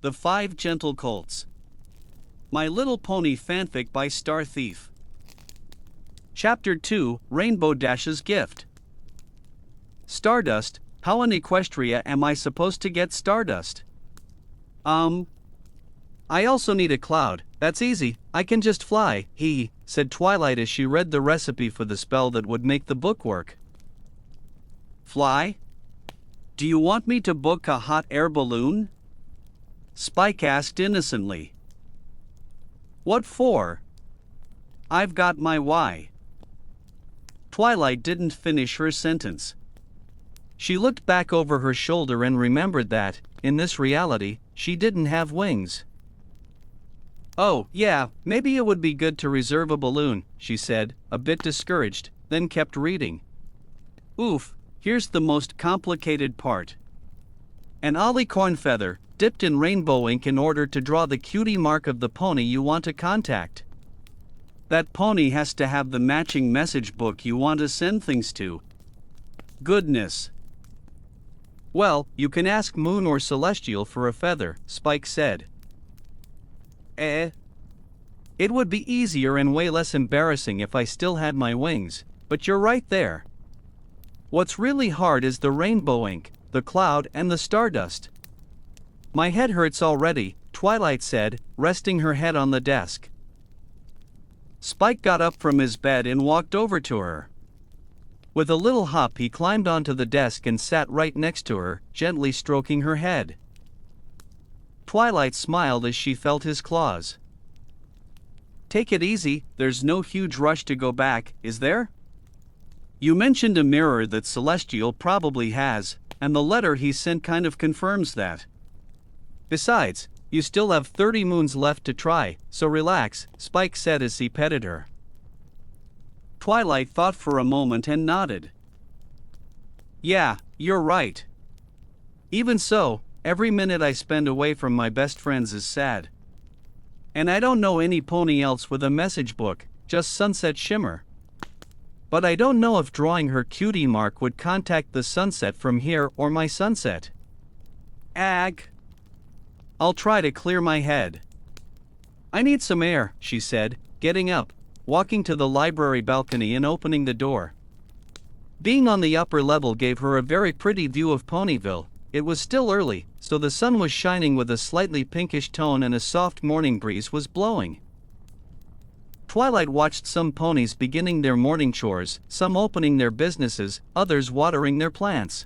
The 5 Gentlecolts. My Little Pony Fanfic by StarThief. Chapter 2, Rainbow Dash's Gift. Stardust, how in Equestria am I supposed to get stardust? I also need a cloud. That's easy, I can just fly, said Twilight as she read the recipe for the spell that would make the book work. Fly? Do you want me to book a hot air balloon? Spike asked innocently. What for? I've got my why. Twilight didn't finish her sentence. She looked back over her shoulder and remembered that, in this reality, she didn't have wings. Oh, yeah, maybe it would be good to reserve a balloon, she said, a bit discouraged, then kept reading. Oof, here's the most complicated part. An alicorn feather, dipped in rainbow ink in order to draw the cutie mark of the pony you want to contact. That pony has to have the matching message book you want to send things to. Goodness. Well, you can ask Moon or Celestial for a feather, Spike said. It would be easier and way less embarrassing if I still had my wings, but you're right there. What's really hard is the rainbow ink, the cloud, and the stardust. My head hurts already, Twilight said, resting her head on the desk. Spike got up from his bed and walked over to her. With a little hop he climbed onto the desk and sat right next to her, gently stroking her head. Twilight smiled as she felt his claws. Take it easy, there's no huge rush to go back, is there? You mentioned a mirror that Celestial probably has, and the letter he sent kind of confirms that. Besides, you still have 30 moons left to try, so relax, Spike said as he petted her. Twilight thought for a moment and nodded. Yeah, you're right. Even so, every minute I spend away from my best friends is sad. And I don't know any pony else with a message book, just Sunset Shimmer. But I don't know if drawing her cutie mark would contact the sunset from here or my sunset. Ag. I'll try to clear my head. I need some air, she said, getting up, walking to the library balcony and opening the door. Being on the upper level gave her a very pretty view of Ponyville. It was still early, so the sun was shining with a slightly pinkish tone and a soft morning breeze was blowing. Twilight watched some ponies beginning their morning chores, some opening their businesses, others watering their plants.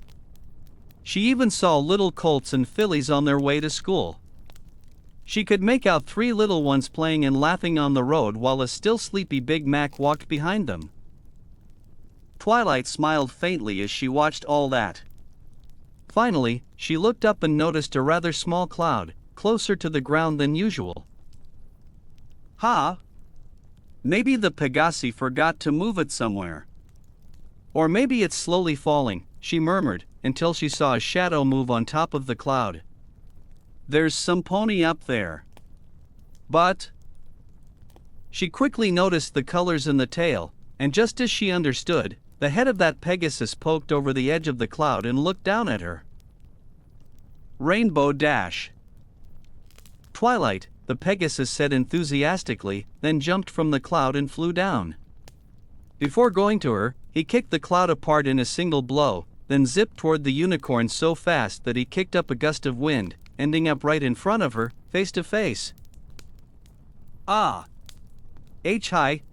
She even saw little colts and fillies on their way to school. She could make out 3 little ones playing and laughing on the road while a still sleepy Big Mac walked behind them. Twilight smiled faintly as she watched all that. Finally, she looked up and noticed a rather small cloud, closer to the ground than usual. Maybe the Pegasi forgot to move it somewhere. Or maybe it's slowly falling, she murmured, until she saw a shadow move on top of the cloud. There's some pony up there. But she quickly noticed the colors in the tail, and just as she understood, the head of that Pegasus poked over the edge of the cloud and looked down at her. Rainbow Dash. Twilight, the Pegasus said enthusiastically, then jumped from the cloud and flew down. Before going to her, he kicked the cloud apart in a single blow, then zipped toward the unicorn so fast that he kicked up a gust of wind, ending up right in front of her, face to face. Hi,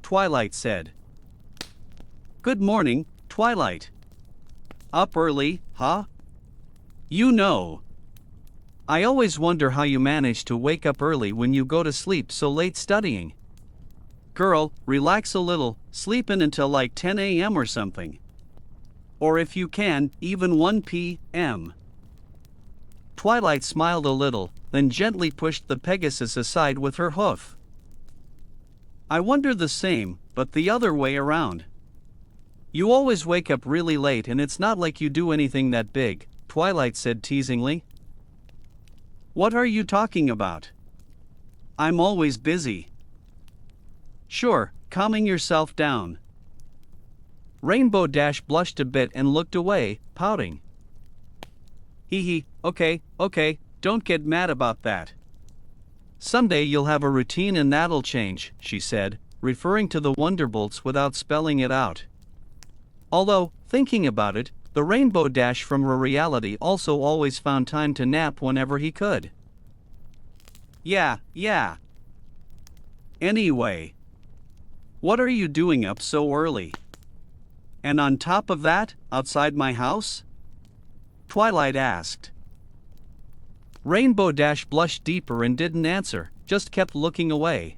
Twilight said. Good morning, Twilight. Up early, huh? You know. I always wonder how you manage to wake up early when you go to sleep so late studying. Girl, relax a little, sleep in until like 10 a.m. or something. Or if you can, even 1 p.m. Twilight smiled a little, then gently pushed the Pegasus aside with her hoof. I wonder the same, but the other way around. You always wake up really late and it's not like you do anything that big, Twilight said teasingly. What are you talking about? I'm always busy. Sure, calming yourself down. Rainbow Dash blushed a bit and looked away, pouting. Okay, Don't get mad about that. Someday you'll have a routine and that'll change, she said, referring to the Wonderbolts without spelling it out. Although, thinking about it, the Rainbow Dash from reality also always found time to nap whenever he could. Yeah. Anyway. What are you doing up so early? And on top of that, outside my house? Twilight asked. Rainbow Dash blushed deeper and didn't answer, just kept looking away.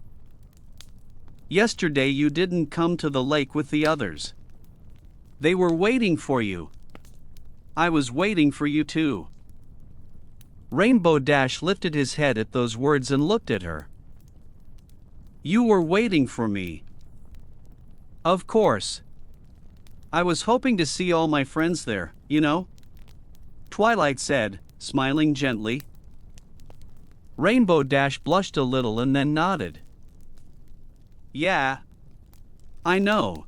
Yesterday you didn't come to the lake with the others. They were waiting for you. I was waiting for you too. Rainbow Dash lifted his head at those words and looked at her. You were waiting for me. Of course. I was hoping to see all my friends there, you know? Twilight said, smiling gently. Rainbow Dash blushed a little and then nodded. Yeah. I know.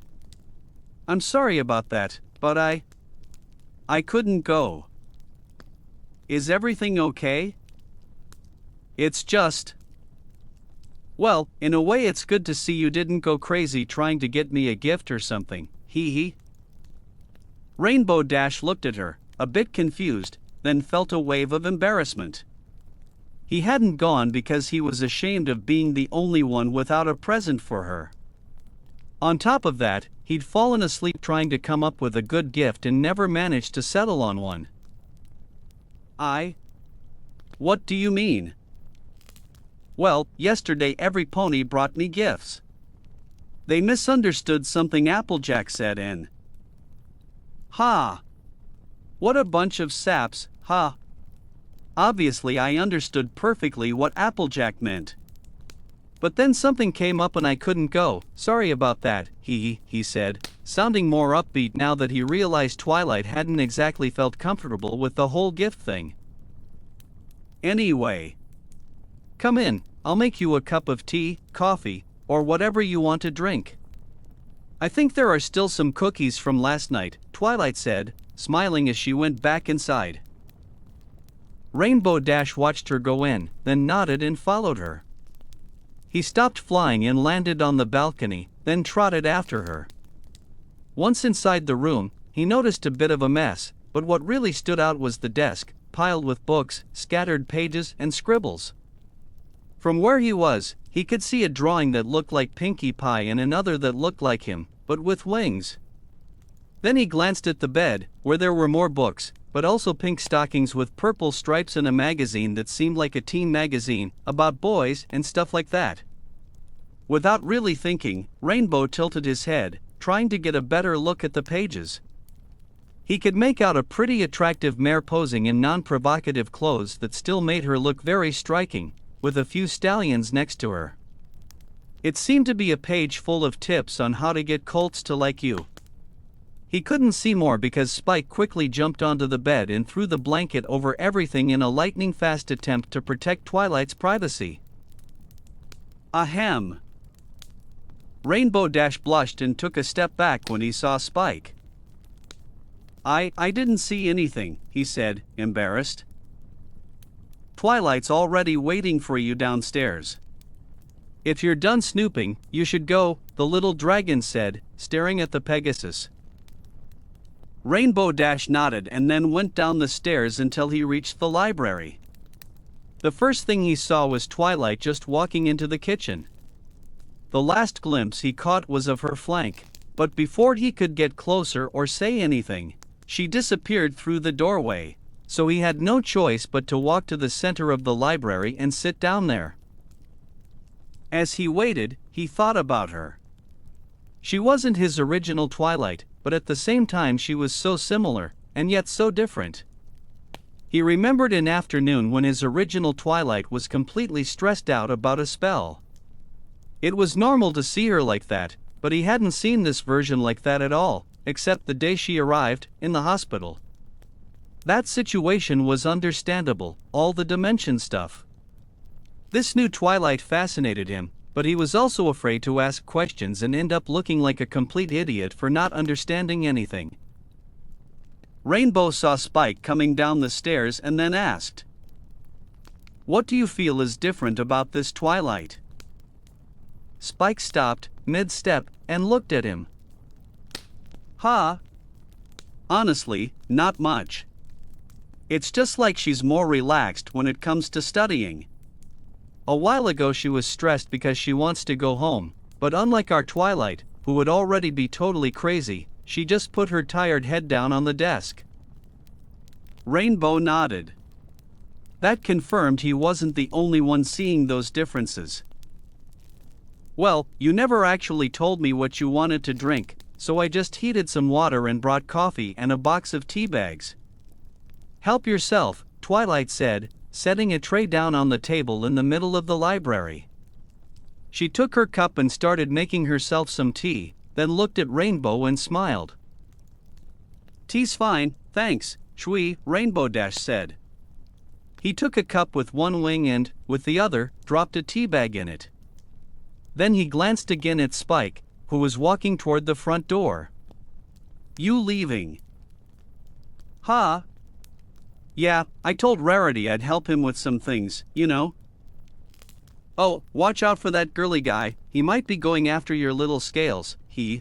I'm sorry about that, but I couldn't go. Is everything okay? It's just... Well, in a way it's good to see you didn't go crazy trying to get me a gift or something, hee. Rainbow Dash looked at her, a bit confused, then felt a wave of embarrassment. He hadn't gone because he was ashamed of being the only one without a present for her. On top of that, he'd fallen asleep trying to come up with a good gift and never managed to settle on one. What do you mean? Well, yesterday every pony brought me gifts. They misunderstood something Applejack said and... Ha! What a bunch of saps, ha! Obviously I understood perfectly what Applejack meant. But then something came up and I couldn't go, sorry about that, he said, sounding more upbeat now that he realized Twilight hadn't exactly felt comfortable with the whole gift thing. Anyway. Come in, I'll make you a cup of tea, coffee, or whatever you want to drink. I think there are still some cookies from last night, Twilight said, smiling as she went back inside. Rainbow Dash watched her go in, then nodded and followed her. He stopped flying and landed on the balcony, then trotted after her. Once inside the room, he noticed a bit of a mess, but what really stood out was the desk, piled with books, scattered pages, and scribbles. From where he was, he could see a drawing that looked like Pinkie Pie and another that looked like him, but with wings. Then he glanced at the bed, where there were more books, but also pink stockings with purple stripes and a magazine that seemed like a teen magazine, about boys and stuff like that. Without really thinking, Rainbow tilted his head, trying to get a better look at the pages. He could make out a pretty attractive mare posing in non-provocative clothes that still made her look very striking, with a few stallions next to her. It seemed to be a page full of tips on how to get colts to like you. He couldn't see more because Spike quickly jumped onto the bed and threw the blanket over everything in a lightning-fast attempt to protect Twilight's privacy. Ahem. Rainbow Dash blushed and took a step back when he saw Spike. I didn't see anything, he said, embarrassed. Twilight's already waiting for you downstairs. If you're done snooping, you should go, the little dragon said, staring at the Pegasus. Rainbow Dash nodded and then went down the stairs until he reached the library. The first thing he saw was Twilight just walking into the kitchen. The last glimpse he caught was of her flank, but before he could get closer or say anything, she disappeared through the doorway, so he had no choice but to walk to the center of the library and sit down there. As he waited, he thought about her. She wasn't his original Twilight, but at the same time she was so similar, and yet so different. He remembered an afternoon when his original Twilight was completely stressed out about a spell. It was normal to see her like that, but he hadn't seen this version like that at all, except the day she arrived, in the hospital. That situation was understandable, all the dimension stuff. This new Twilight fascinated him, but he was also afraid to ask questions and end up looking like a complete idiot for not understanding anything. Rainbow saw Spike coming down the stairs and then asked, What do you feel is different about this Twilight? Spike stopped, mid-step, and looked at him. Ha! Honestly, not much. It's just like she's more relaxed when it comes to studying. A while ago she was stressed because she wants to go home, but unlike our Twilight, who would already be totally crazy, she just put her tired head down on the desk. Rainbow nodded. That confirmed he wasn't the only one seeing those differences. Well, you never actually told me what you wanted to drink, so I just heated some water and brought coffee and a box of tea bags. Help yourself, Twilight said, setting a tray down on the table in the middle of the library. She took her cup and started making herself some tea, then looked at Rainbow and smiled. Tea's fine, thanks, Shui, Rainbow said. He took a cup with one wing and, with the other, dropped a tea bag in it. Then he glanced again at Spike, who was walking toward the front door. You leaving? Ha! Yeah, I told Rarity I'd help him with some things, you know. Oh, watch out for that girly guy, he might be going after your little scales,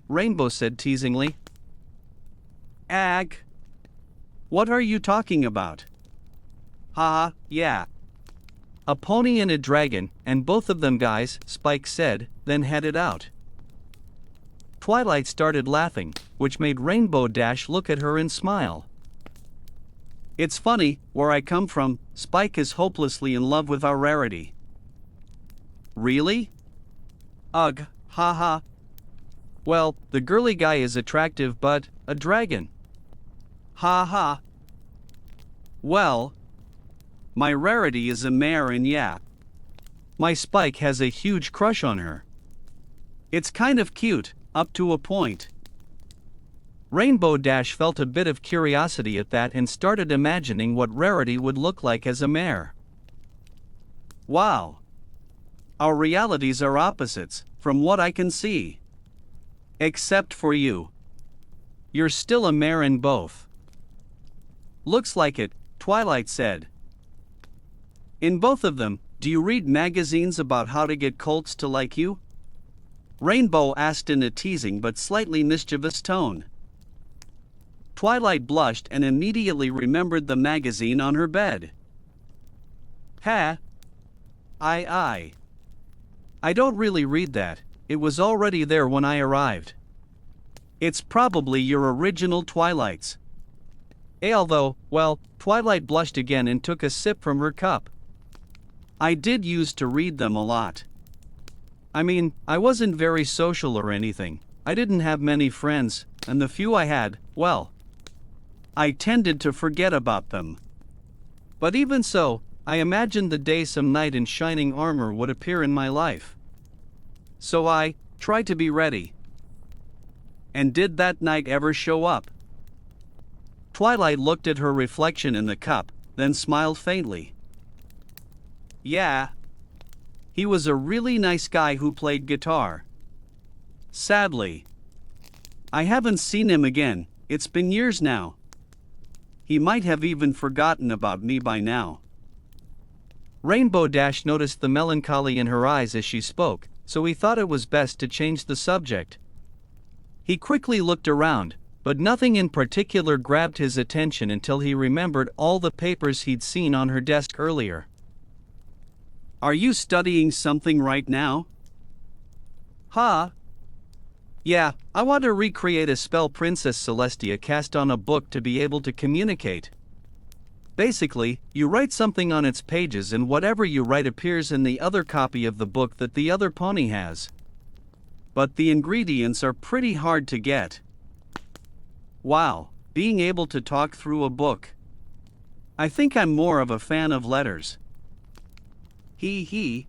Rainbow said teasingly. Ag! What are you talking about? Haha, yeah. A pony and a dragon, and both of them guys, Spike said, then headed out. Twilight started laughing, which made Rainbow look at her and smile. It's funny, where I come from, Spike is hopelessly in love with our Rarity. Really? Ugh, haha. Well, the girly guy is attractive but, a dragon. Ha. Well, my Rarity is a mare and yeah. My Spike has a huge crush on her. It's kind of cute, up to a point. Rainbow felt a bit of curiosity at that and started imagining what Rarity would look like as a mare. Wow. Our realities are opposites, from what I can see. Except for you. You're still a mare in both. Looks like it, Twilight said. In both of them, do you read magazines about how to get colts to like you? Rainbow asked in a teasing but slightly mischievous tone. Twilight blushed and immediately remembered the magazine on her bed. Ha! I don't really read that, it was already there when I arrived. It's probably your original Twilight's. Although, well, Twilight blushed again and took a sip from her cup. I did used to read them a lot. I mean, I wasn't very social or anything, I didn't have many friends, and the few I had, well, I tended to forget about them. But even so, I imagined the day some knight in shining armor would appear in my life. So I tried to be ready. And did that knight ever show up? Twilight looked at her reflection in the cup, then smiled faintly. Yeah. He was a really nice guy who played guitar. Sadly, I haven't seen him again, it's been years now. He might have even forgotten about me by now. Rainbow noticed the melancholy in her eyes as she spoke, so he thought it was best to change the subject. He quickly looked around, but nothing in particular grabbed his attention until he remembered all the papers he'd seen on her desk earlier. Are you studying something right now? Ha! Yeah, I want to recreate a spell Princess Celestia cast on a book to be able to communicate. Basically, you write something on its pages and whatever you write appears in the other copy of the book that the other pony has. But the ingredients are pretty hard to get. Wow, being able to talk through a book. I think I'm more of a fan of letters. He.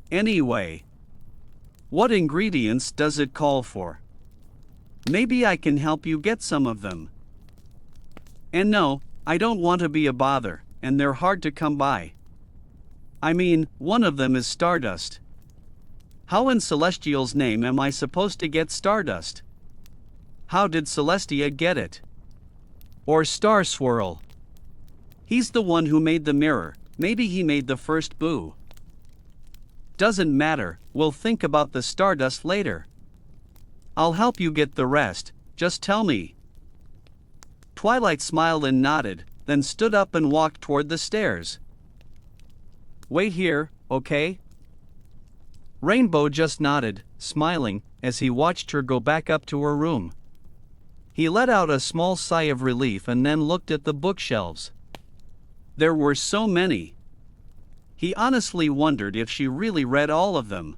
Anyway, what ingredients does it call for? Maybe I can help you get some of them. And no, I don't want to be a bother, and they're hard to come by. I mean, one of them is Stardust. How in Celestial's name am I supposed to get Stardust? How did Celestia get it? Or Starswirl? He's the one who made the mirror, Maybe he made the first boo. Doesn't matter, we'll think about the stardust later. I'll help you get the rest, just tell me. Twilight smiled and nodded, then stood up and walked toward the stairs. Wait here, okay? Rainbow just nodded, smiling, as he watched her go back up to her room. He let out a small sigh of relief and then looked at the bookshelves. There were so many. He honestly wondered if she really read all of them.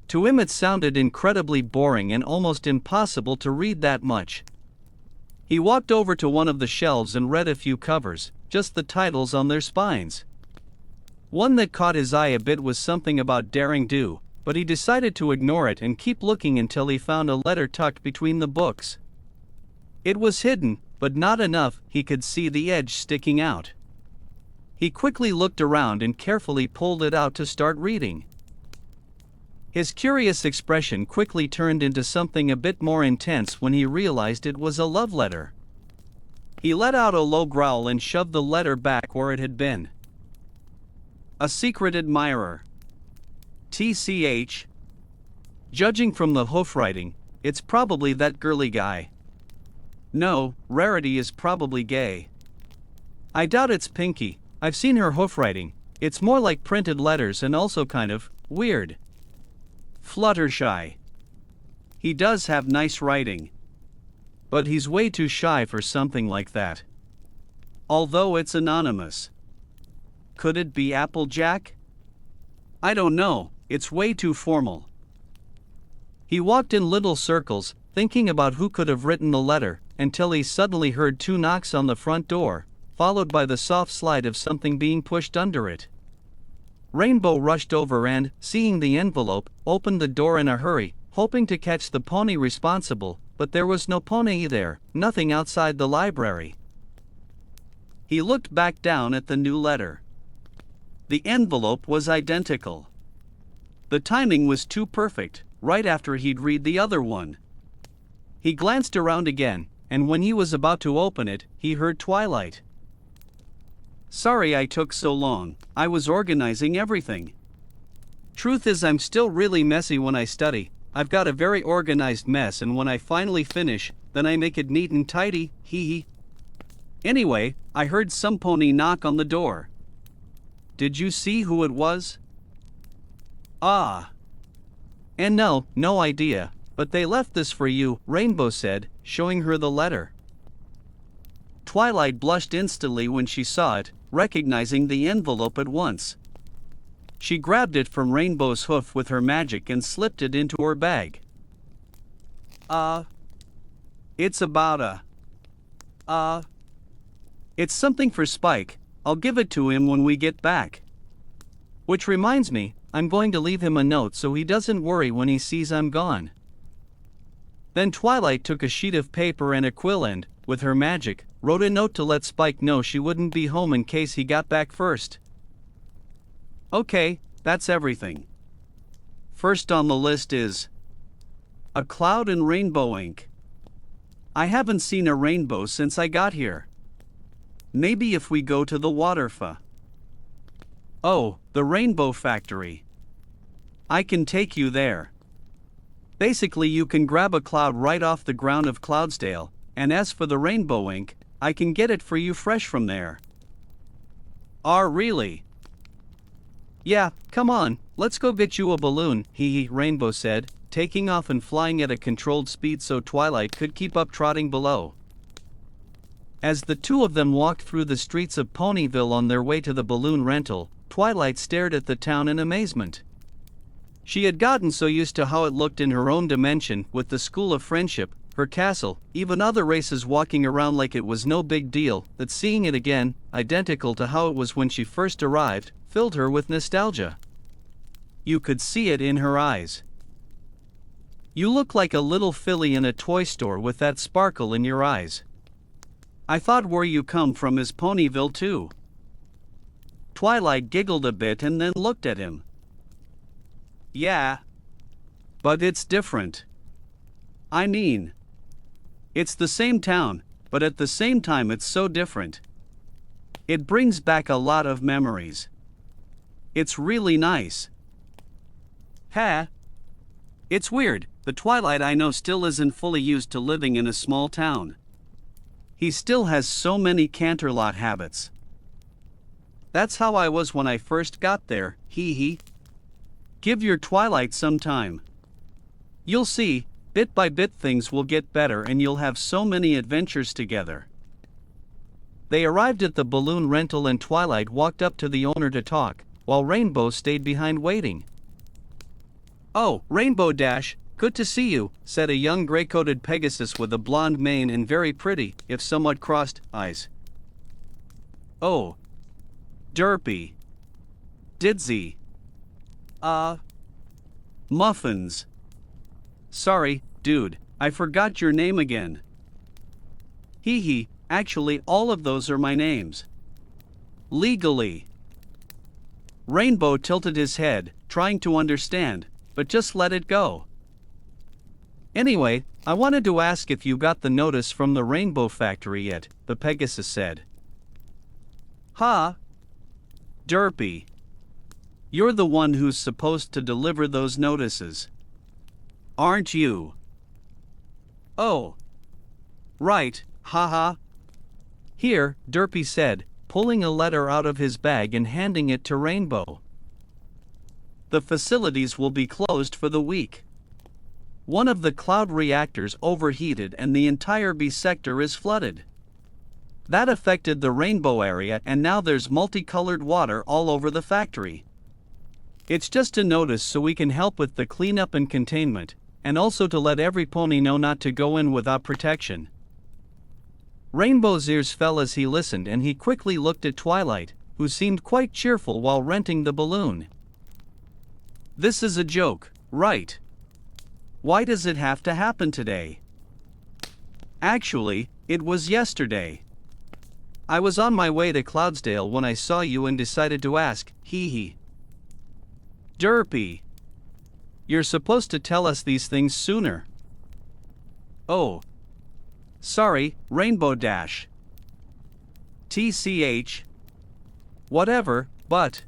To him it sounded incredibly boring and almost impossible to read that much. He walked over to one of the shelves and read a few covers, just the titles on their spines. One that caught his eye a bit was something about daring do, but he decided to ignore it and keep looking until he found a letter tucked between the books. It was hidden, but not enough he could see the edge sticking out. He quickly looked around and carefully pulled it out to start reading. His curious expression quickly turned into something a bit more intense when he realized it was a love letter. He let out a low growl and shoved the letter back where it had been. A secret admirer. TCH. Judging from the hoofwriting, it's probably that girly guy. No, Rarity is probably gay. I doubt it's Pinky. I've seen her hoofwriting. It's more like printed letters and also kind of weird. Fluttershy. He does have nice writing. But he's way too shy for something like that. Although it's anonymous. Could it be Applejack? I don't know, it's way too formal. He walked in little circles, thinking about who could have written the letter, until he suddenly heard 2 knocks on the front door, followed by the soft slide of something being pushed under it. Rainbow rushed over and, seeing the envelope, opened the door in a hurry, hoping to catch the pony responsible, but there was no pony there, nothing outside the library. He looked back down at the new letter. The envelope was identical. The timing was too perfect, right after he'd read the other one. He glanced around again, and when he was about to open it, he heard Twilight. Sorry I took so long, I was organizing everything. Truth is I'm still really messy when I study. I've got a very organized mess, and when I finally finish, then I make it neat and tidy, hee hee. Anyway, I heard some pony knock on the door. Did you see who it was? Ah. And no idea, but they left this for you, Rainbow said, showing her the letter. Twilight blushed instantly when she saw it, recognizing the envelope at once. She grabbed it from Rainbow's hoof with her magic and slipped it into her bag. It's about it's something for Spike. I'll give it to him when we get back. Which reminds me, I'm going to leave him a note so he doesn't worry when he sees I'm gone. Then Twilight took a sheet of paper and a quill and, with her magic, wrote a note to let Spike know she wouldn't be home in case he got back first. Okay, that's everything. First on the list is a cloud in rainbow ink. I haven't seen a rainbow since I got here. Maybe if we go to the waterfa. Oh, the Rainbow Factory. I can take you there. Basically you can grab a cloud right off the ground of Cloudsdale, and as for the rainbow ink, I can get it for you fresh from there. Really? Yeah, come on, let's go get you a balloon, hee hee, Rainbow said, taking off and flying at a controlled speed so Twilight could keep up trotting below. As the two of them walked through the streets of Ponyville on their way to the balloon rental, Twilight stared at the town in amazement. She had gotten so used to how it looked in her own dimension, with the School of Friendship, her castle, even other races walking around like it was no big deal, that seeing it again, identical to how it was when she first arrived, filled her with nostalgia. You could see it in her eyes. You look like a little filly in a toy store with that sparkle in your eyes. I thought where you come from is Ponyville too. Twilight giggled a bit and then looked at him. Yeah. But it's different. I mean, it's the same town, but at the same time it's so different. It brings back a lot of memories. It's really nice. Ha! It's weird, the Twilight I know still isn't fully used to living in a small town. He still has so many Canterlot habits. That's how I was when I first got there, hee hee. Give your Twilight some time. You'll see, bit by bit things will get better and you'll have so many adventures together. They arrived at the balloon rental and Twilight walked up to the owner to talk, while Rainbow stayed behind waiting. "Oh, Rainbow Dash, good to see you," said a young gray-coated Pegasus with a blonde mane and very pretty, if somewhat crossed, eyes. "Oh. Derpy. Didsy. Muffins. Sorry, dude, I forgot your name again." "Hee hee, actually all of those are my names. Legally." Rainbow tilted his head, trying to understand, but just let it go. "Anyway, I wanted to ask if you got the notice from the Rainbow Factory yet," the Pegasus said. "Ha! Derpy. You're the one who's supposed to deliver those notices. Aren't you?" "Oh. Right, haha. Here," Derpy said, pulling a letter out of his bag and handing it to Rainbow. "The facilities will be closed for the week. One of the cloud reactors overheated and the entire B sector is flooded. That affected the rainbow area and now there's multicolored water all over the factory. It's just a notice so we can help with the cleanup and containment, and also to let every pony know not to go in without protection." Rainbow's ears fell as he listened and he quickly looked at Twilight, who seemed quite cheerful while renting the balloon. "This is a joke, right? Why does it have to happen today?" "Actually, it was yesterday. I was on my way to Cloudsdale when I saw you and decided to ask, hee hee." "Derpy. You're supposed to tell us these things sooner." "Oh. Sorry, Rainbow Dash. TCH. Whatever, but.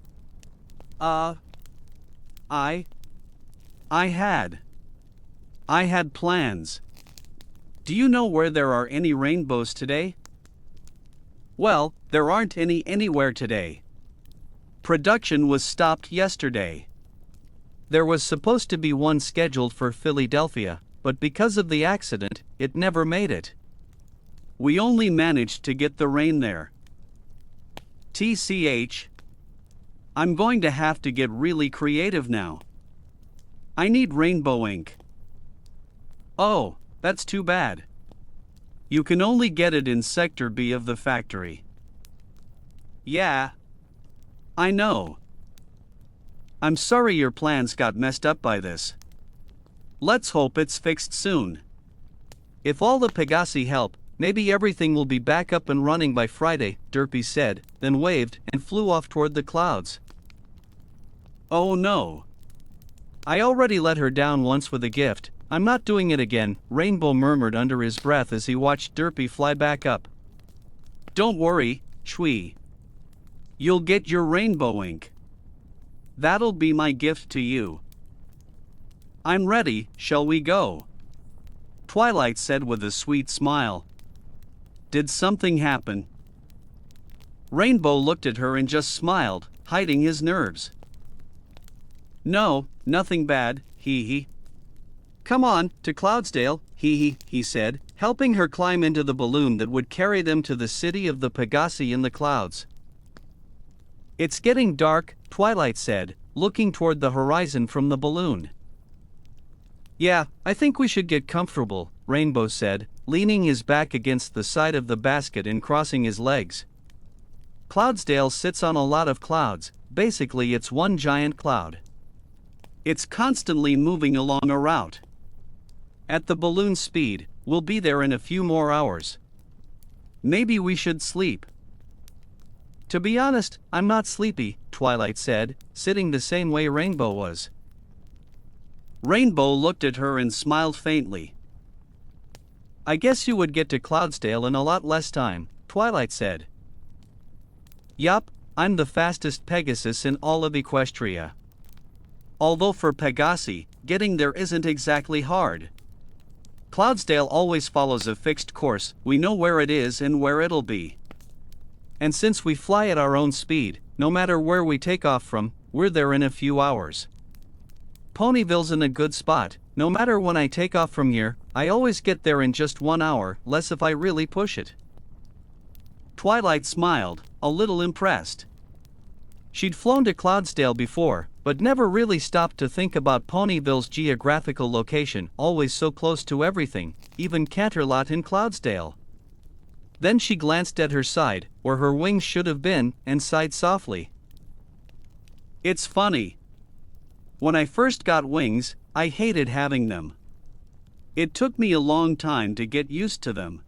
I had plans. Do you know where there are any rainbows today?" "Well, there aren't any anywhere today. Production was stopped yesterday. There was supposed to be one scheduled for Philadelphia, but because of the accident, it never made it. We only managed to get the rain there. TCH. I'm going to have to get really creative now. I need rainbow ink." "Oh, that's too bad. You can only get it in Sector B of the factory." "Yeah. I know. I'm sorry your plans got messed up by this. Let's hope it's fixed soon. If all the Pegasi help, maybe everything will be back up and running by Friday," Derpy said, then waved and flew off toward the clouds. "Oh no. I already let her down once with a gift, I'm not doing it again," Rainbow murmured under his breath as he watched Derpy fly back up. "Don't worry, Chui. You'll get your rainbow ink. That'll be my gift to you." "I'm ready, shall we go?" Twilight said with a sweet smile. "Did something happen?" Rainbow looked at her and just smiled, hiding his nerves. "No, nothing bad, hee hee. Come on, to Cloudsdale, hee hee," he said, helping her climb into the balloon that would carry them to the city of the Pegasi in the clouds. "It's getting dark," Twilight said, looking toward the horizon from the balloon. "Yeah, I think we should get comfortable," Rainbow said, leaning his back against the side of the basket and crossing his legs. "Cloudsdale sits on a lot of clouds, basically it's one giant cloud. It's constantly moving along a route. At the balloon speed, we'll be there in a few more hours. Maybe we should sleep." "To be honest, I'm not sleepy," Twilight said, sitting the same way Rainbow was. Rainbow looked at her and smiled faintly. "I guess you would get to Cloudsdale in a lot less time," Twilight said. Yup, I'm the fastest Pegasus in all of Equestria. Although for Pegasi, getting there isn't exactly hard. Cloudsdale always follows a fixed course, we know where it is and where it'll be. And since we fly at our own speed, no matter where we take off from, we're there in a few hours. Ponyville's in a good spot, no matter when I take off from here, I always get there in just 1 hour, less if I really push it. Twilight smiled, a little impressed. She'd flown to Cloudsdale before, but never really stopped to think about Ponyville's geographical location, always so close to everything, even Canterlot in Cloudsdale. Then she glanced at her side, where her wings should have been, and sighed softly. It's funny. When I first got wings, I hated having them. It took me a long time to get used to them.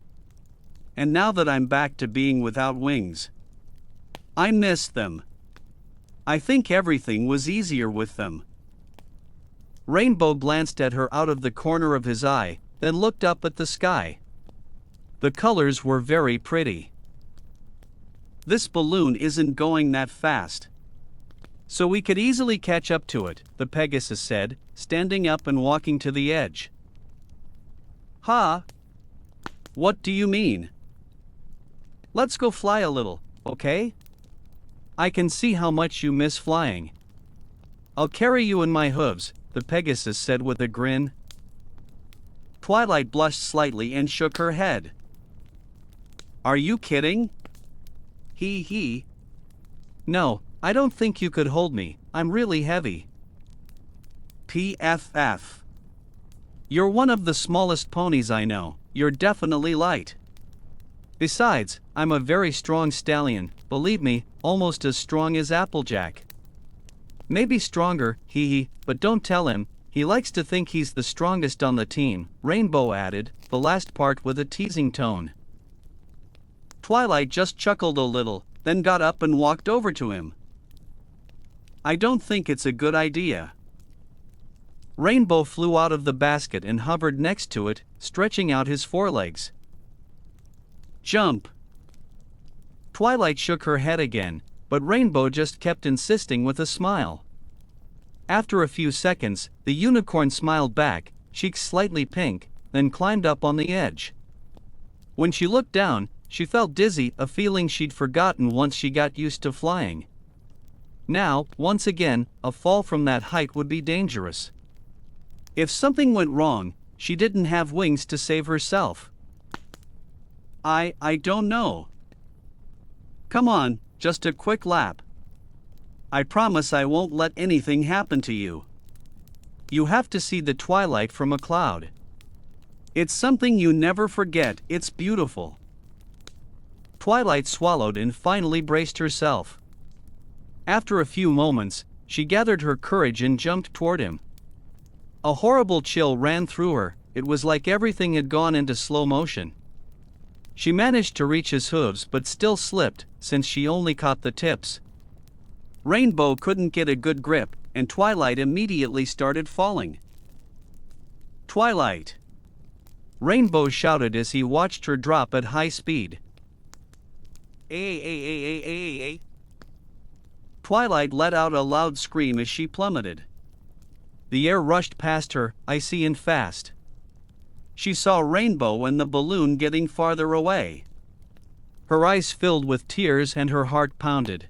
And now that I'm back to being without wings, I miss them. I think everything was easier with them. Rainbow glanced at her out of the corner of his eye, then looked up at the sky. The colors were very pretty. This balloon isn't going that fast. So we could easily catch up to it, the Pegasus said, standing up and walking to the edge. Huh? What do you mean? Let's go fly a little, okay? I can see how much you miss flying. I'll carry you in my hooves, the Pegasus said with a grin. Twilight blushed slightly and shook her head. Are you kidding? He. No, I don't think you could hold me, I'm really heavy. PFF. You're one of the smallest ponies I know, you're definitely light. Besides, I'm a very strong stallion, believe me, almost as strong as Applejack. Maybe stronger, but don't tell him, he likes to think he's the strongest on the team, Rainbow added, the last part with a teasing tone. Twilight just chuckled a little, then got up and walked over to him. I don't think it's a good idea. Rainbow flew out of the basket and hovered next to it, stretching out his forelegs. Jump! Twilight shook her head again, but Rainbow just kept insisting with a smile. After a few seconds, the unicorn smiled back, cheeks slightly pink, then climbed up on the edge. When she looked down, she felt dizzy, a feeling she'd forgotten once she got used to flying. Now, once again, a fall from that height would be dangerous. If something went wrong, she didn't have wings to save herself. I don't know. Come on, just a quick lap. I promise I won't let anything happen to you. You have to see the twilight from a cloud. It's something you never forget, it's beautiful. Twilight swallowed and finally braced herself. After a few moments, she gathered her courage and jumped toward him. A horrible chill ran through her, it was like everything had gone into slow motion. She managed to reach his hooves but still slipped, since she only caught the tips. Rainbow couldn't get a good grip, and Twilight immediately started falling. Twilight! Rainbow shouted as he watched her drop at high speed. Ay. Twilight let out a loud scream as she plummeted. The air rushed past her, icy and fast. She saw Rainbow and the balloon getting farther away. Her eyes filled with tears and her heart pounded.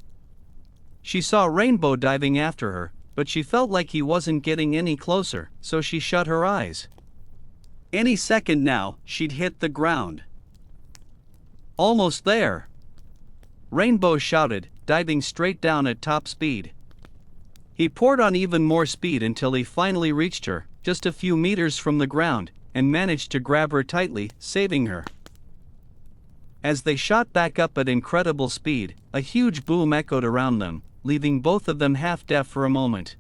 She saw Rainbow diving after her, but she felt like he wasn't getting any closer, so she shut her eyes. Any second now, she'd hit the ground. Almost there! Rainbow shouted, diving straight down at top speed. He poured on even more speed until he finally reached her, just a few meters from the ground, and managed to grab her tightly, saving her. As they shot back up at incredible speed, a huge boom echoed around them, leaving both of them half-deaf for a moment.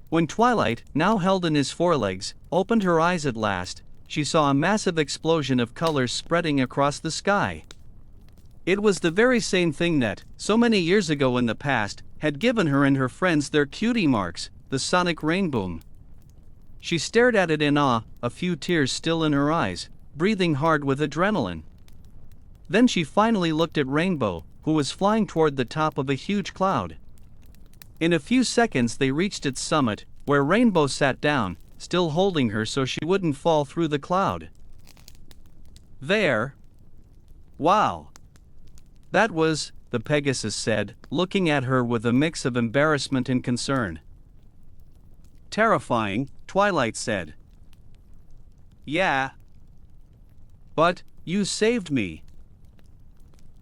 When Twilight, now held in his forelegs, opened her eyes at last, she saw a massive explosion of colors spreading across the sky. It was the very same thing that, so many years ago in the past, had given her and her friends their cutie marks, the sonic rainboom. She stared at it in awe, a few tears still in her eyes, breathing hard with adrenaline. Then she finally looked at Rainbow, who was flying toward the top of a huge cloud. In a few seconds they reached its summit, where Rainbow sat down, still holding her so she wouldn't fall through the cloud. There. Wow. That was, the Pegasus said, looking at her with a mix of embarrassment and concern. Terrifying, Twilight said. Yeah. But, you saved me.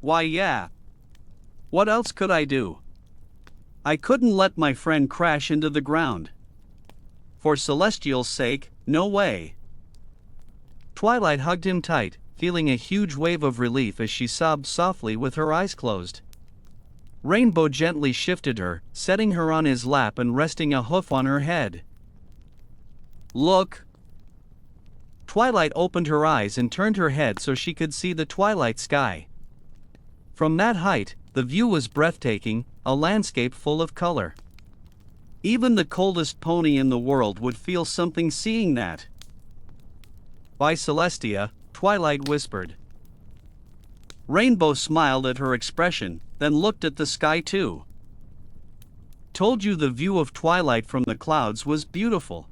Why yeah. What else could I do? I couldn't let my friend crash into the ground. For Celestial's sake, no way. Twilight hugged him tight, feeling a huge wave of relief as she sobbed softly with her eyes closed. Rainbow gently shifted her, setting her on his lap and resting a hoof on her head. Look. Twilight opened her eyes and turned her head so she could see the twilight sky. From that height, the view was breathtaking, a landscape full of color. Even the coldest pony in the world would feel something seeing that. By Celestia, Twilight whispered. Rainbow smiled at her expression, then looked at the sky too. Told you the view of Twilight from the clouds was beautiful.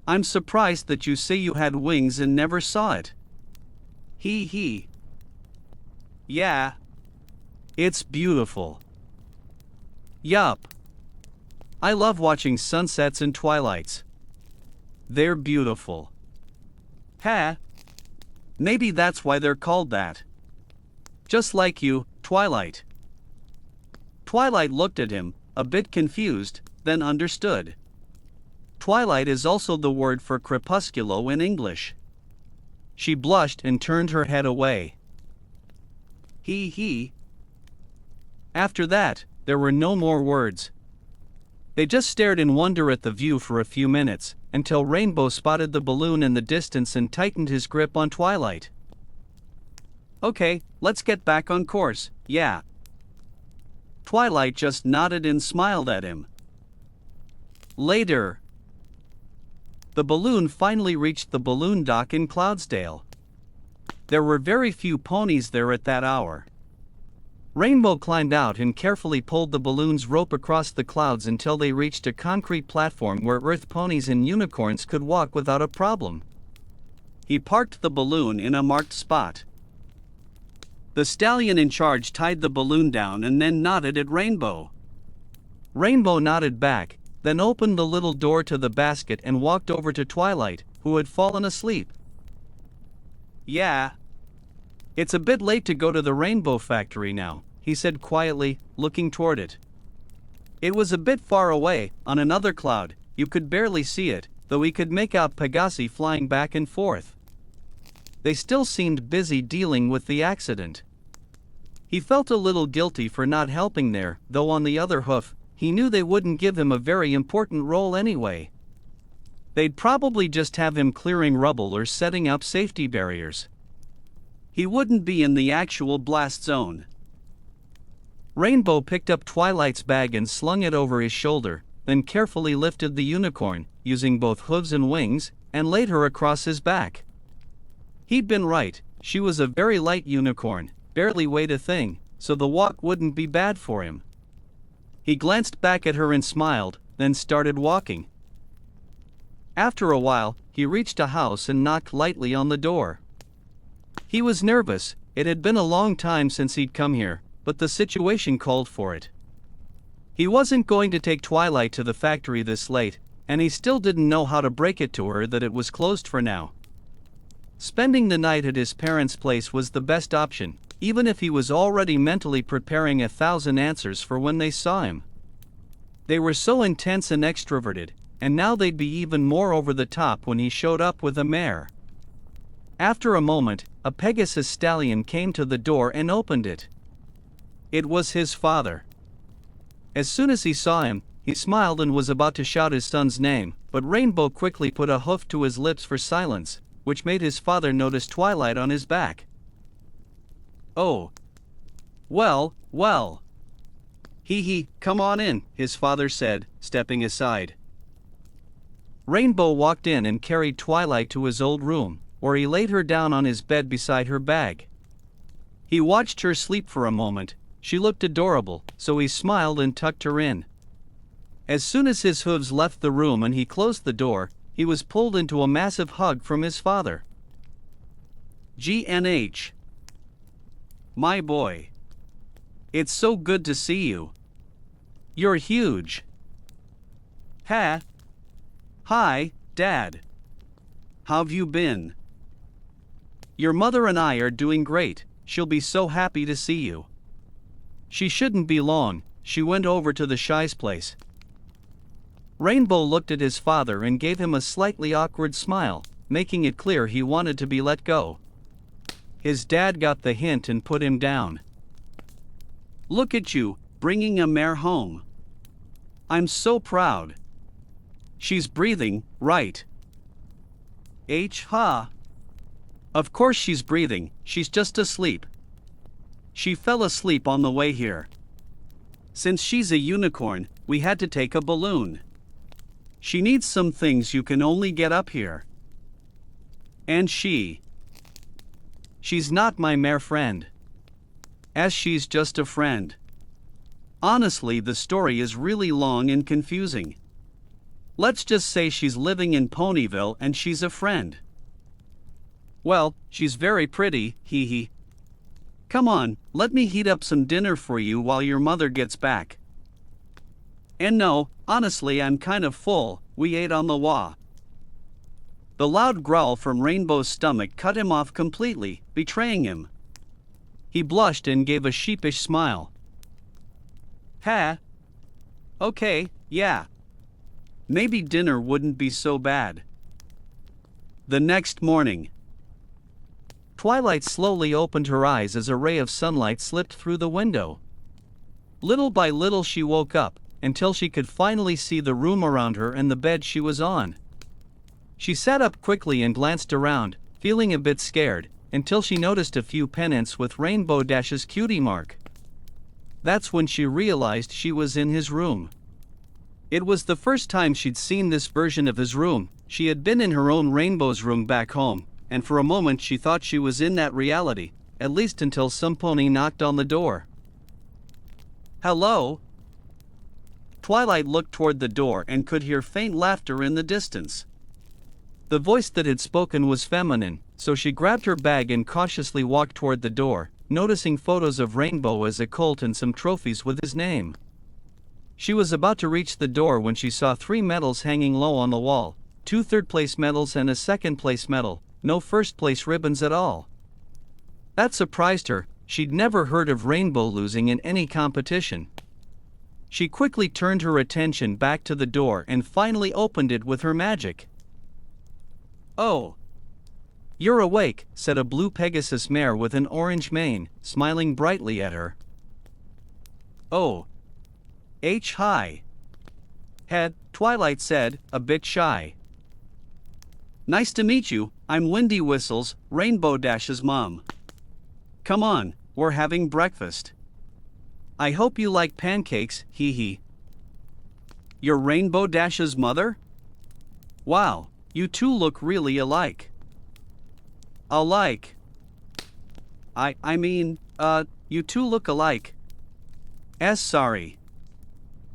I'm surprised that you say you had wings and never saw it. He. Yeah. It's beautiful. Yup. I love watching sunsets and twilights. They're beautiful. Ha. Maybe that's why they're called that. Just like you, Twilight. Twilight looked at him, a bit confused, then understood. Twilight is also the word for crepusculo in English. She blushed and turned her head away. He. After that, there were no more words. They just stared in wonder at the view for a few minutes, until Rainbow spotted the balloon in the distance and tightened his grip on Twilight. Okay, let's get back on course, yeah. Twilight just nodded and smiled at him. Later. The balloon finally reached the balloon dock in Cloudsdale. There were very few ponies there at that hour. Rainbow climbed out and carefully pulled the balloon's rope across the clouds until they reached a concrete platform where Earth ponies and unicorns could walk without a problem. He parked the balloon in a marked spot. The stallion in charge tied the balloon down and then nodded at Rainbow. Rainbow nodded back, then opened the little door to the basket and walked over to Twilight, who had fallen asleep. Yeah. It's a bit late to go to the Rainbow Factory now, he said quietly, looking toward it. It was a bit far away, on another cloud, you could barely see it, though he could make out Pegasi flying back and forth. They still seemed busy dealing with the accident. He felt a little guilty for not helping there, though on the other hoof, he knew they wouldn't give him a very important role anyway. They'd probably just have him clearing rubble or setting up safety barriers. He wouldn't be in the actual blast zone. Rainbow picked up Twilight's bag and slung it over his shoulder, then carefully lifted the unicorn, using both hooves and wings, and laid her across his back. He'd been right, she was a very light unicorn, barely weighed a thing, so the walk wouldn't be bad for him. He glanced back at her and smiled, then started walking. After a while, he reached a house and knocked lightly on the door. He was nervous, it had been a long time since he'd come here, but the situation called for it. He wasn't going to take Twilight to the factory this late, and he still didn't know how to break it to her that it was closed for now. Spending the night at his parents' place was the best option, even if he was already mentally preparing 1,000 answers for when they saw him. They were so intense and extroverted, and now they'd be even more over the top when he showed up with a mare. After a moment, a Pegasus stallion came to the door and opened it. It was his father. As soon as he saw him, he smiled and was about to shout his son's name, but Rainbow quickly put a hoof to his lips for silence, which made his father notice Twilight on his back. Oh. Well. He, come on in, his father said, stepping aside. Rainbow walked in and carried Twilight to his old room, where he laid her down on his bed beside her bag. He watched her sleep for a moment, She looked adorable, so he smiled and tucked her in. As soon as his hooves left the room and he closed the door, he was pulled into a massive hug from his father. GNH. My boy. It's so good to see you. You're huge. Ha. Hi, Dad. How've you been? Your mother and I are doing great, she'll be so happy to see you. She shouldn't be long, she went over to the Shy's place. Rainbow looked at his father and gave him a slightly awkward smile, making it clear he wanted to be let go. His dad got the hint and put him down. Look at you, bringing a mare home. I'm so proud. She's breathing, right? Ha. Of course she's breathing, she's just asleep. She fell asleep on the way here. Since she's a unicorn, we had to take a balloon. She needs some things you can only get up here. And she's not my mare friend. As she's just a friend. Honestly, the story is really long and confusing. Let's just say she's living in Ponyville and she's a friend. Well, she's very pretty, hee hee. Come on, let me heat up some dinner for you while your mother gets back. And no, honestly I'm kind of full, we ate on the wah. The loud growl from Rainbow's stomach cut him off completely, betraying him. He blushed and gave a sheepish smile. Ha. Okay, yeah. Maybe dinner wouldn't be so bad. The next morning. Twilight slowly opened her eyes as a ray of sunlight slipped through the window. Little by little she woke up, until she could finally see the room around her and the bed she was on. She sat up quickly and glanced around, feeling a bit scared, until she noticed a few pennants with Rainbow Dash's cutie mark. That's when she realized she was in his room. It was the first time she'd seen this version of his room. She had been in her own Rainbow's room back home, and for a moment she thought she was in that reality, at least until some pony knocked on the door. Hello? Twilight looked toward the door and could hear faint laughter in the distance. The voice that had spoken was feminine, so she grabbed her bag and cautiously walked toward the door, noticing photos of Rainbow as a colt and some trophies with his name. She was about to reach the door when she saw 3 medals hanging low on the wall, 2 third-place medals and a second-place medal, no first-place ribbons at all. That surprised her, she'd never heard of Rainbow losing in any competition. She quickly turned her attention back to the door and finally opened it with her magic. Oh. You're awake, said a blue Pegasus mare with an orange mane, smiling brightly at her. Oh. Hi. Twilight said, a bit shy. Nice to meet you, I'm Windy Whistles, Rainbow Dash's mom. Come on, we're having breakfast. I hope you like pancakes, hee hee. You're Rainbow Dash's mother? Wow, you two look really alike. Alike? I mean, you two look alike. Sorry.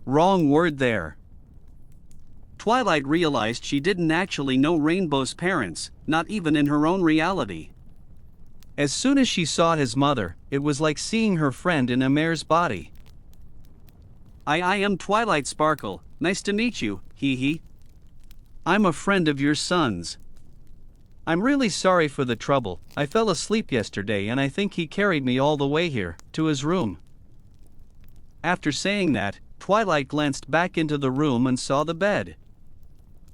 Wrong word there. Twilight realized she didn't actually know Rainbow's parents, not even in her own reality. As soon as she saw his mother, it was like seeing her friend in a mare's body. I am Twilight Sparkle, nice to meet you, hee hee. I'm a friend of your son's. I'm really sorry for the trouble, I fell asleep yesterday and I think he carried me all the way here, to his room. After saying that, Twilight glanced back into the room and saw the bed.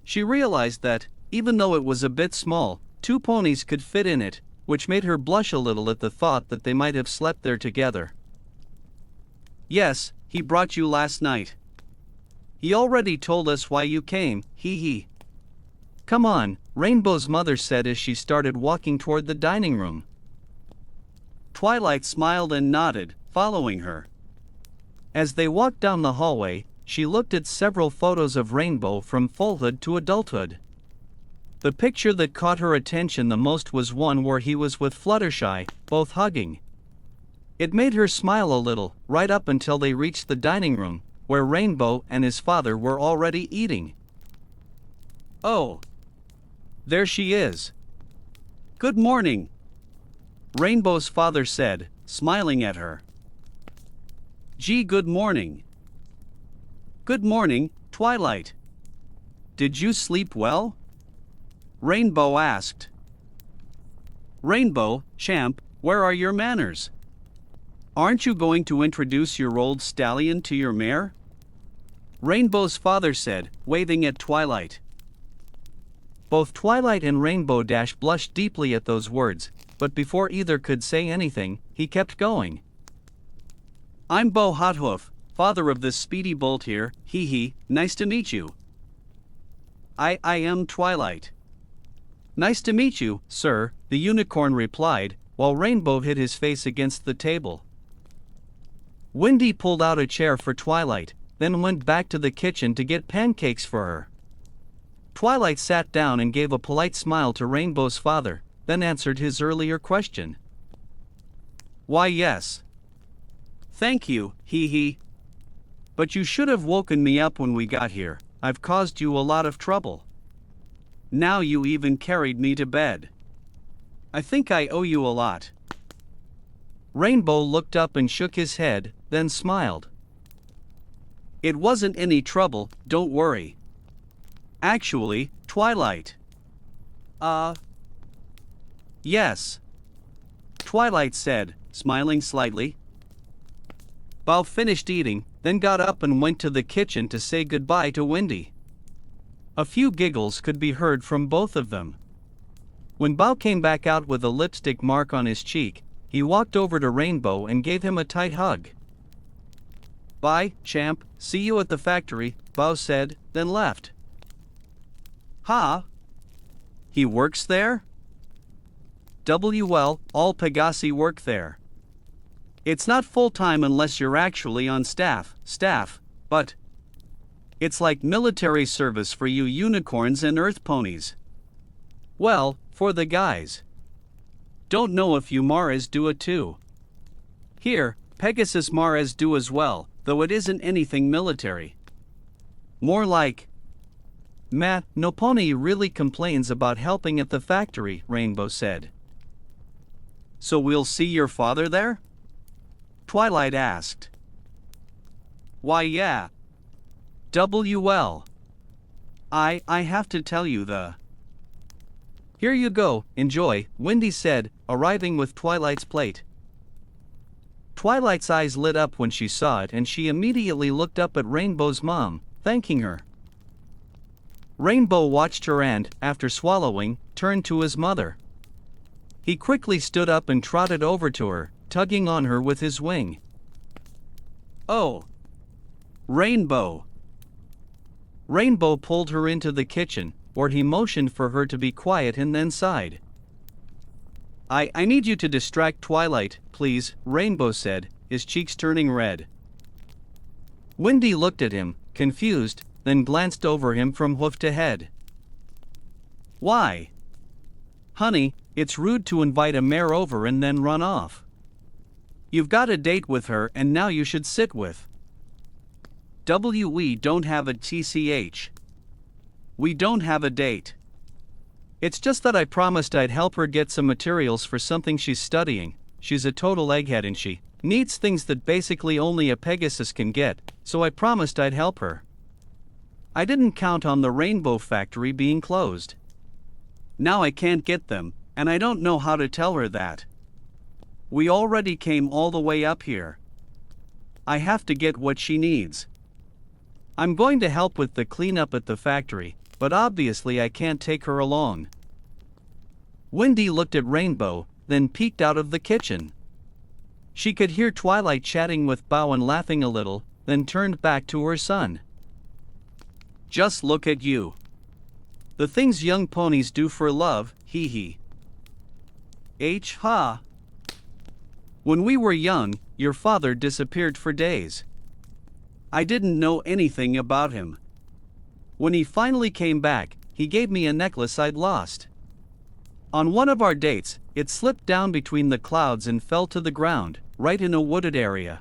She realized that, even though it was a bit small, 2 ponies could fit in it, which made her blush a little at the thought that they might have slept there together. Yes, he brought you last night. He already told us why you came, hee hee. Come on, Rainbow's mother said as she started walking toward the dining room. Twilight smiled and nodded, following her. As they walked down the hallway, she looked at several photos of Rainbow from foalhood to adulthood. The picture that caught her attention the most was one where he was with Fluttershy, both hugging. It made her smile a little, right up until they reached the dining room, where Rainbow and his father were already eating. Oh! There she is. Good morning, Rainbow's father said, smiling at her. Gee, good morning. Good morning, Twilight. Did you sleep well? Rainbow asked. Rainbow, champ, where are your manners? Aren't you going to introduce your old stallion to your mare? Rainbow's father said, waving at Twilight. Both Twilight and Rainbow Dash blushed deeply at those words, but before either could say anything, he kept going. I'm Bo Hothoof, father of this speedy bolt here, hee hee, nice to meet you. I am Twilight. Nice to meet you, sir, the unicorn replied, while Rainbow hid his face against the table. Windy pulled out a chair for Twilight, then went back to the kitchen to get pancakes for her. Twilight sat down and gave a polite smile to Rainbow's father, then answered his earlier question. Why, yes. Thank you, hee hee. But you should have woken me up when we got here. I've caused you a lot of trouble. Now you even carried me to bed. I think I owe you a lot. Rainbow looked up and shook his head, then smiled. It wasn't any trouble, don't worry. Actually, Twilight. Yes. Twilight said, smiling slightly. Bao finished eating, then got up and went to the kitchen to say goodbye to Windy. A few giggles could be heard from both of them. When Bao came back out with a lipstick mark on his cheek, he walked over to Rainbow and gave him a tight hug. Bye, champ, see you at the factory, Bao said, then left. Ha! He works there? Well, all Pegasi work there. It's not full-time unless you're actually on staff, but it's like military service for you unicorns and earth ponies. Well, for the guys. Don't know if you Maras do it too. Here, Pegasus Maras do as well, though it isn't anything military. More like, Matt, no pony really complains about helping at the factory, Rainbow said. So we'll see your father there? Twilight asked. Why, yeah. I have to tell you the. Here you go, enjoy, Windy said, arriving with Twilight's plate. Twilight's eyes lit up when she saw it and she immediately looked up at Rainbow's mom, thanking her. Rainbow watched her and, after swallowing, turned to his mother. He quickly stood up and trotted over to her, tugging on her with his wing. Oh! Rainbow! Rainbow pulled her into the kitchen, where he motioned for her to be quiet and then sighed. I need you to distract Twilight, please, Rainbow said, his cheeks turning red. Windy looked at him, confused, then glanced over him from hoof to head. Why? Honey, it's rude to invite a mare over and then run off. You've got a date with her and now you should sit with. We don't have a TCH. We don't have a date. It's just that I promised I'd help her get some materials for something she's studying. She's a total egghead and she needs things that basically only a Pegasus can get, so I promised I'd help her. I didn't count on the Rainbow Factory being closed. Now I can't get them, and I don't know how to tell her that. We already came all the way up here. I have to get what she needs. I'm going to help with the cleanup at the factory, but obviously I can't take her along. Windy looked at Rainbow, then peeked out of the kitchen. She could hear Twilight chatting with Bao and laughing a little, then turned back to her son. Just look at you. The things young ponies do for love, hee hee. Ha. When we were young, your father disappeared for days. I didn't know anything about him. When he finally came back, he gave me a necklace I'd lost. On one of our dates, it slipped down between the clouds and fell to the ground, right in a wooded area.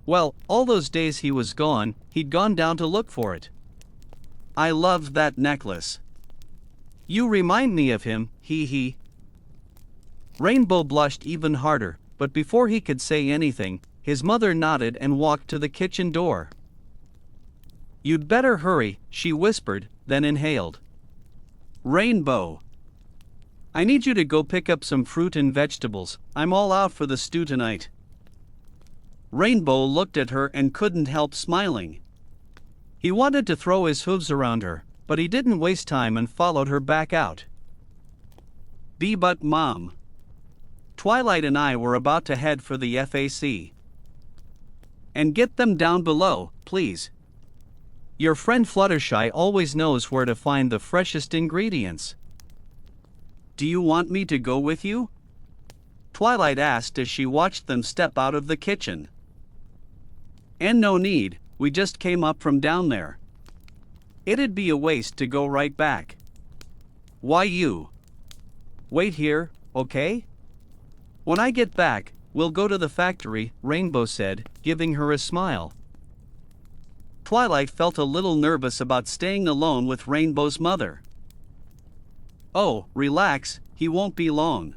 Well, all those days he was gone, he'd gone down to look for it. I loved that necklace. You remind me of him, hee hee. Rainbow blushed even harder, but before he could say anything, his mother nodded and walked to the kitchen door. You'd better hurry, she whispered, then inhaled. Rainbow. I need you to go pick up some fruit and vegetables, I'm all out for the stew tonight. Rainbow looked at her and couldn't help smiling. He wanted to throw his hooves around her, but he didn't waste time and followed her back out. But Mom. Twilight and I were about to head for the FAC. And get them down below, please. Your friend Fluttershy always knows where to find the freshest ingredients. Do you want me to go with you? Twilight asked as she watched them step out of the kitchen. And no need, we just came up from down there. It'd be a waste to go right back. Why you? Wait here, okay? When I get back, we'll go to the factory, Rainbow said, giving her a smile. Twilight felt a little nervous about staying alone with Rainbow's mother. Oh, relax, he won't be long.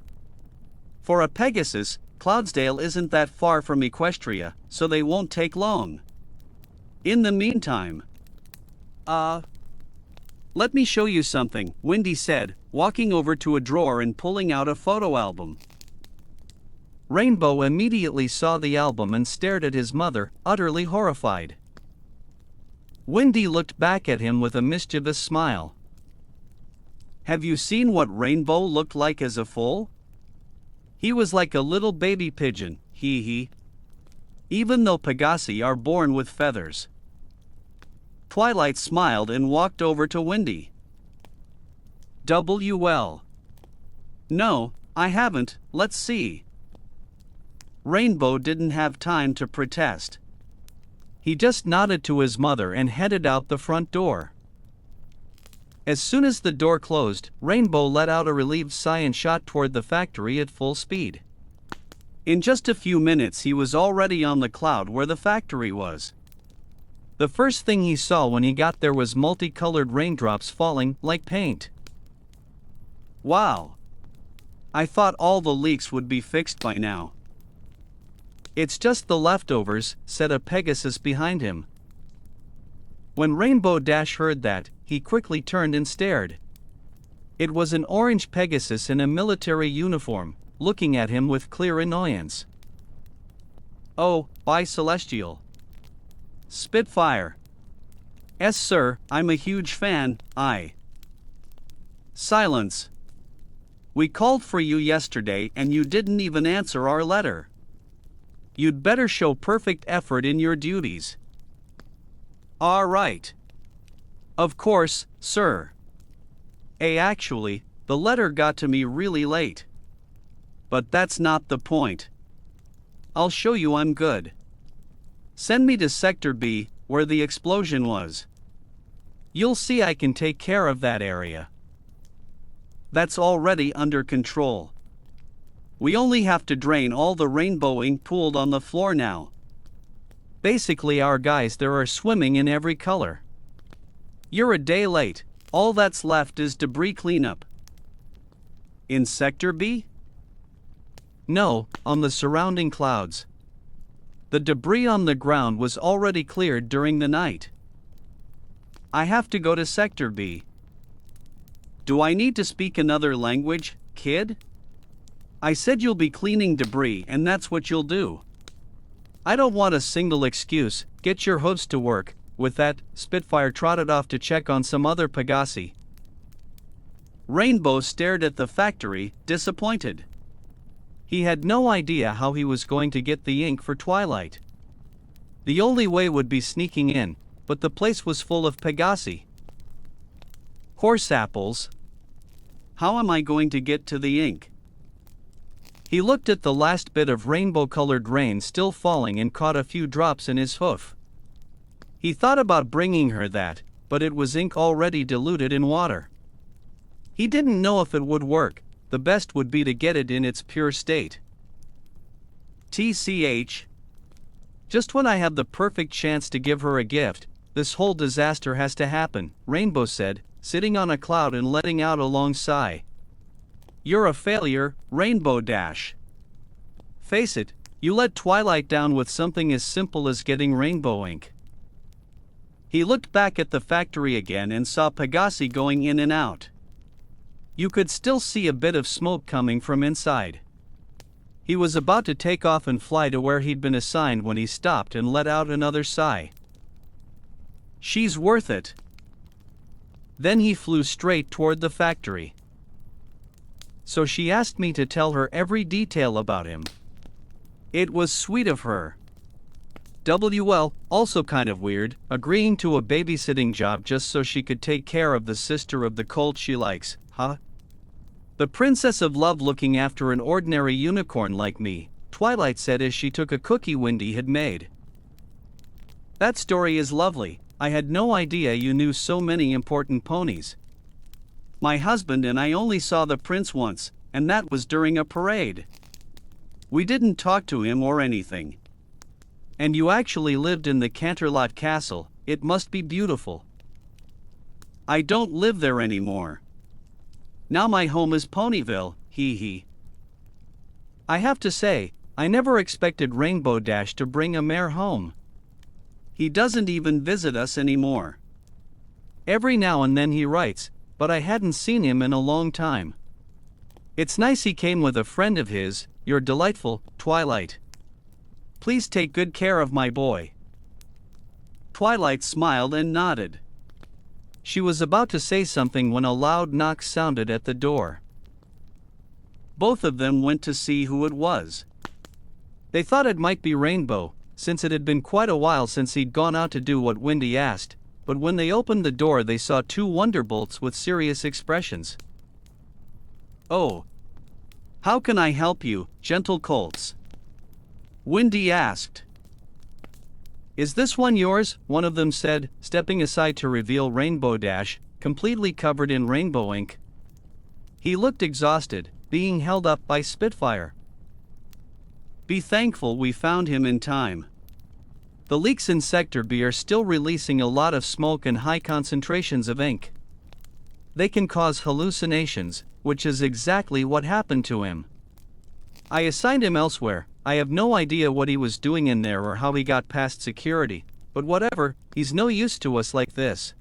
For a Pegasus, Cloudsdale isn't that far from Equestria, so they won't take long. In the meantime, let me show you something, Wendy said, walking over to a drawer and pulling out a photo album. Rainbow immediately saw the album and stared at his mother, utterly horrified. Wendy looked back at him with a mischievous smile. Have you seen what Rainbow looked like as a foal? He was like a little baby pigeon, hee hee. Even though Pegasi are born with feathers. Twilight smiled and walked over to Wendy. Well. No, I haven't, let's see. Rainbow didn't have time to protest. He just nodded to his mother and headed out the front door. As soon as the door closed, Rainbow let out a relieved sigh and shot toward the factory at full speed. In just a few minutes he was already on the cloud where the factory was. The first thing he saw when he got there was multicolored raindrops falling like paint. Wow! I thought all the leaks would be fixed by now. It's just the leftovers, said a Pegasus behind him. When Rainbow Dash heard that, he quickly turned and stared. It was an orange Pegasus in a military uniform, looking at him with clear annoyance. Oh, by Celestial. Spitfire. Yes, sir, I'm a huge fan, Silence. We called for you yesterday and you didn't even answer our letter. You'd better show perfect effort in your duties. All right. Of course, sir. Actually, the letter got to me really late. But that's not the point. I'll show you I'm good. Send me to Sector B, where the explosion was. You'll see I can take care of that area. That's already under control. We only have to drain all the rainbow ink pooled on the floor now. Basically our guys there are swimming in every color. You're a day late, all that's left is debris cleanup. In Sector B? No, on the surrounding clouds. The debris on the ground was already cleared during the night. I have to go to Sector B. Do I need to speak another language, kid? I said you'll be cleaning debris and that's what you'll do. I don't want a single excuse, get your hooves to work. With that, Spitfire trotted off to check on some other Pegasi. Rainbow stared at the factory, disappointed. He had no idea how he was going to get the ink for Twilight. The only way would be sneaking in, but the place was full of Pegasi. Horse apples. How am I going to get to the ink? He looked at the last bit of rainbow-colored rain still falling and caught a few drops in his hoof. He thought about bringing her that, but it was ink already diluted in water. He didn't know if it would work, the best would be to get it in its pure state. TCH. Just when I have the perfect chance to give her a gift, this whole disaster has to happen, Rainbow said, sitting on a cloud and letting out a long sigh. You're a failure, Rainbow Dash. Face it, you let Twilight down with something as simple as getting rainbow ink. He looked back at the factory again and saw Pegasi going in and out. You could still see a bit of smoke coming from inside. He was about to take off and fly to where he'd been assigned when he stopped and let out another sigh. She's worth it. Then he flew straight toward the factory. So she asked me to tell her every detail about him. It was sweet of her. WL, also kind of weird, agreeing to a babysitting job just so she could take care of the sister of the colt she likes, huh? The princess of love looking after an ordinary unicorn like me, Twilight said as she took a cookie Wendy had made. That story is lovely. I had no idea you knew so many important ponies. My husband and I only saw the prince once, and that was during a parade. We didn't talk to him or anything. And you actually lived in the Canterlot Castle, it must be beautiful. I don't live there anymore. Now my home is Ponyville, hee hee. I have to say, I never expected Rainbow Dash to bring a mare home. He doesn't even visit us anymore. Every now and then he writes, but I hadn't seen him in a long time. It's nice he came with a friend of his. You're delightful, Twilight. Please take good care of my boy. Twilight smiled and nodded. She was about to say something when a loud knock sounded at the door. Both of them went to see who it was. They thought it might be Rainbow, since it had been quite a while since he'd gone out to do what Wendy asked, but when they opened the door they saw two Wonderbolts with serious expressions. Oh. How can I help you, Gentlecolts? Wendy asked. Is this one yours? One of them said, stepping aside to reveal Rainbow Dash, completely covered in rainbow ink. He looked exhausted, being held up by Spitfire. Be thankful we found him in time. The leaks in Sector B are still releasing a lot of smoke and high concentrations of ink. They can cause hallucinations, which is exactly what happened to him. I assigned him elsewhere. I have no idea what he was doing in there or how he got past security, but whatever, he's no use to us like this.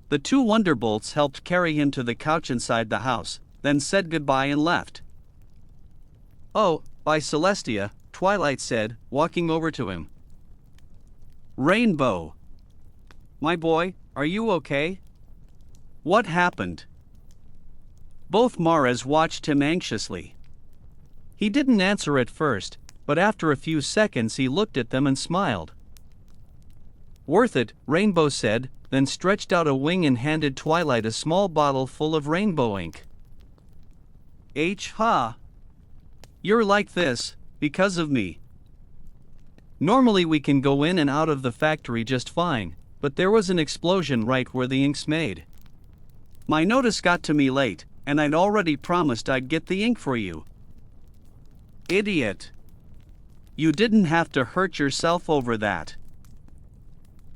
The two Wonderbolts helped carry him to the couch inside the house, then said goodbye and left. Oh, bye Celestia, Twilight said, walking over to him. Rainbow. My boy, are you okay? What happened? Both Maras watched him anxiously. He didn't answer at first, but after a few seconds he looked at them and smiled. Worth it, Rainbow said, then stretched out a wing and handed Twilight a small bottle full of rainbow ink. Ha! You're like this, because of me. Normally we can go in and out of the factory just fine, but there was an explosion right where the ink's made. My notice got to me late, and I'd already promised I'd get the ink for you. Idiot. You didn't have to hurt yourself over that.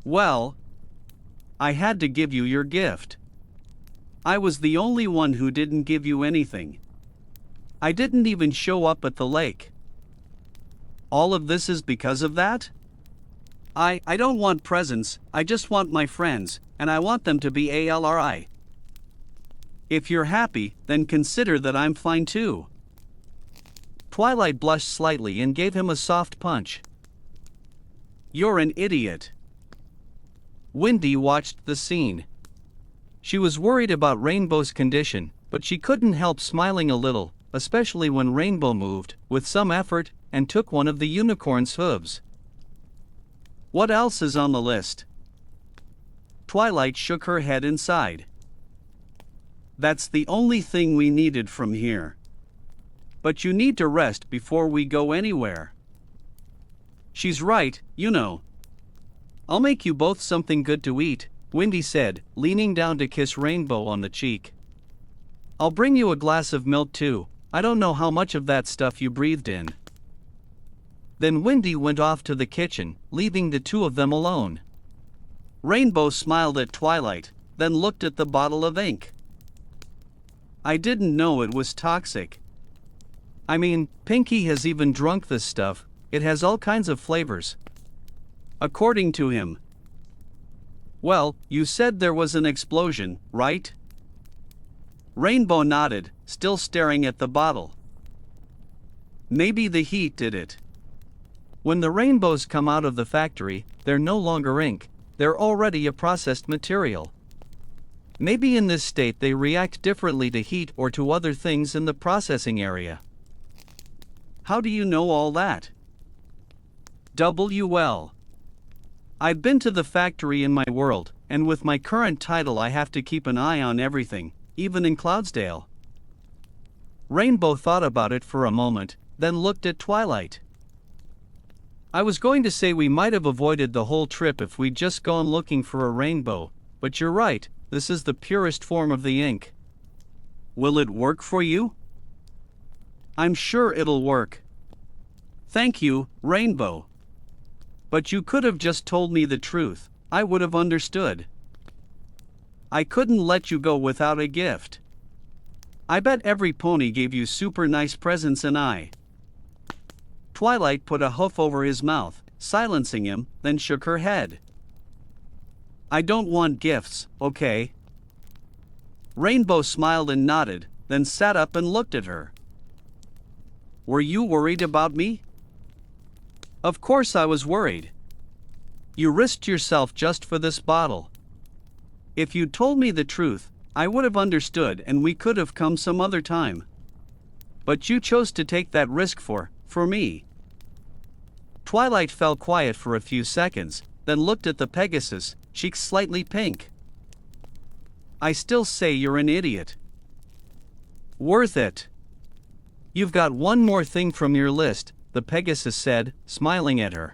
Well, I had to give you your gift. I was the only one who didn't give you anything. I didn't even show up at the lake. All of this is because of that? I don't want presents, I just want my friends, and I want them to be ALRI. If you're happy, then consider that I'm fine too. Twilight blushed slightly and gave him a soft punch. You're an idiot. Wendy watched the scene. She was worried about Rainbow's condition, but she couldn't help smiling a little, especially when Rainbow moved, with some effort, and took one of the unicorn's hooves. What else is on the list? Twilight shook her head and sighed. That's the only thing we needed from here. But you need to rest before we go anywhere. She's right, you know. I'll make you both something good to eat, Wendy said, leaning down to kiss Rainbow on the cheek. I'll bring you a glass of milk too. I don't know how much of that stuff you breathed in. Then Windy went off to the kitchen, leaving the two of them alone. Rainbow smiled at Twilight, then looked at the bottle of ink. I didn't know it was toxic. I mean, Pinky has even drunk this stuff, it has all kinds of flavors. According to him. Well, you said there was an explosion, right? Rainbow nodded, still staring at the bottle. Maybe the heat did it. When the rainbows come out of the factory, they're no longer ink, they're already a processed material. Maybe in this state they react differently to heat or to other things in the processing area. How do you know all that? Well. I've been to the factory in my world, and with my current title I have to keep an eye on everything, even in Cloudsdale. Rainbow thought about it for a moment, then looked at Twilight. I was going to say we might have avoided the whole trip if we'd just gone looking for a rainbow, but you're right, this is the purest form of the ink. Will it work for you? I'm sure it'll work. Thank you, Rainbow. But you could have just told me the truth, I would have understood. I couldn't let you go without a gift. I bet every pony gave you super nice presents and Twilight put a hoof over his mouth, silencing him, then shook her head. I don't want gifts, okay? Rainbow smiled and nodded, then sat up and looked at her. Were you worried about me? Of course I was worried. You risked yourself just for this bottle. If you'd told me the truth, I would have understood and we could have come some other time. But you chose to take that risk for me. Twilight fell quiet for a few seconds, then looked at the Pegasus, cheeks slightly pink. I still say you're an idiot. Worth it. You've got one more thing from your list, the Pegasus said, smiling at her.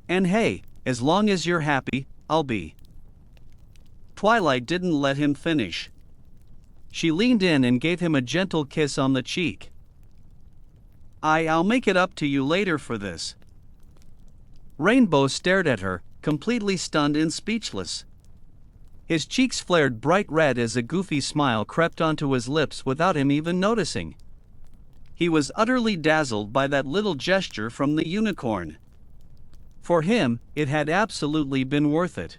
And hey, as long as you're happy, I'll be. Twilight didn't let him finish. She leaned in and gave him a gentle kiss on the cheek. I'll make it up to you later for this. Rainbow stared at her, completely stunned and speechless. His cheeks flared bright red as a goofy smile crept onto his lips without him even noticing. He was utterly dazzled by that little gesture from the unicorn. For him, it had absolutely been worth it.